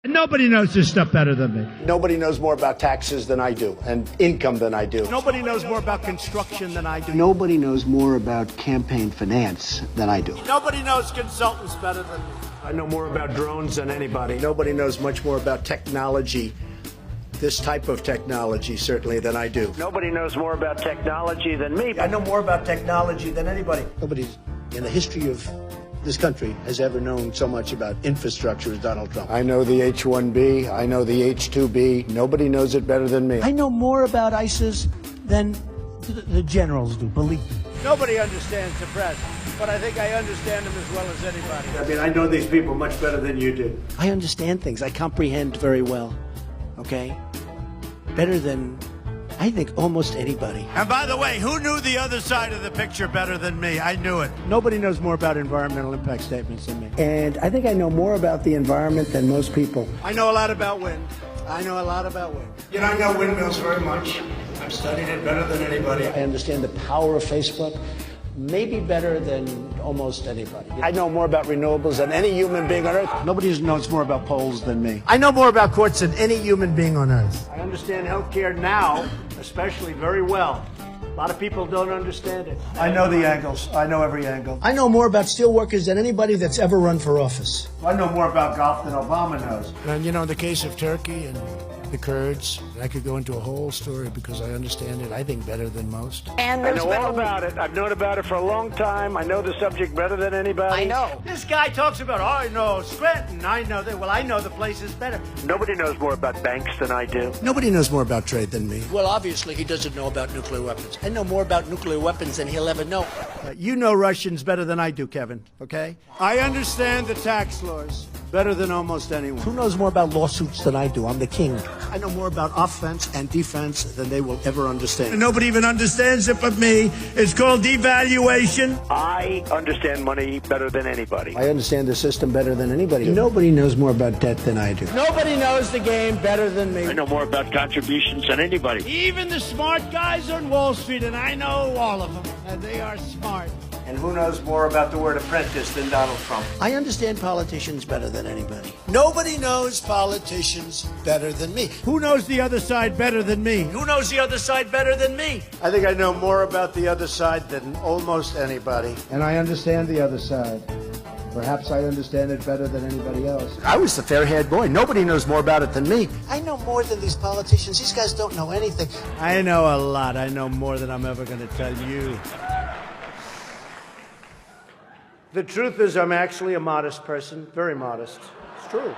Nobody knows this stuff better than me. Nobody knows more about taxes than I do, and income than I do. Nobody knows more about construction than I do. Nobody knows more about campaign finance than I do. Nobody knows consultants better than me. I know more about drones than anybody. Nobody knows much more about technology, this type of technology, certainly, than I do. Nobody knows more about technology than me. I know more about technology than anybody. Nobody in the history of this country has ever known so much about infrastructure as Donald Trump. I know the H-1B. I know the H-2B. Nobody knows it better than me. I know more about ISIS than the generals do, believe me. Nobody understands the president, but I think I understand him as well as anybody. I mean, I know these people much better than you do. I understand things. I comprehend very well, okay? Better than, I think, almost anybody. And by the way, who knew the other side of the picture better than me? I knew it. Nobody knows more about environmental impact statements than me. And I think I know more about the environment than most people. I know a lot about wind. I know a lot about wind. You know, I know windmills very much. I've studied it better than anybody. I understand the power of Facebook, maybe better than almost anybody. I know more about renewables than any human being on Earth. Nobody knows more about polls than me. I know more about courts than any human being on earth. I understand healthcare now, especially very well. A lot of people don't understand it. I know the angles. I know every angle. I know more about steelworkers than anybody that's ever run for office. I know more about golf than Obama knows. And you know, in the case of Turkey and the Kurds, I could go into a whole story because I understand it, I think, better than most. And I know all about it. I've known about it for a long time. I know the subject better than anybody. I know. This guy talks about, I know Scranton, I know that. Well, I know the places better. Nobody knows more about banks than I do. Nobody knows more about trade than me. Well, obviously, he doesn't know about nuclear weapons. I know more about nuclear weapons than he'll ever know. You know Russians better than I do, Kevin, okay? I understand the tax laws better than almost anyone. Who knows more about lawsuits than I do? I'm the king. I know more about offense and defense than they will ever understand. Nobody even understands it but me. It's called devaluation. I understand money better than anybody. I understand the system better than anybody. Nobody knows more about debt than I do. Nobody knows the game better than me. I know more about contributions than anybody. Even the smart guys on Wall Street, and I know all of them, and they are smart. And who knows more about the word apprentice than Donald Trump? I understand politicians better than anybody. Nobody knows politicians better than me. Who knows the other side better than me? Who knows the other side better than me? I think I know more about the other side than almost anybody. And I understand the other side. Perhaps I understand it better than anybody else. I was the fair-haired boy. Nobody knows more about it than me. I know more than these politicians. These guys don't know anything. I know a lot. I know more than I'm ever going to tell you. The truth is, I'm actually a modest person, very modest. It's true.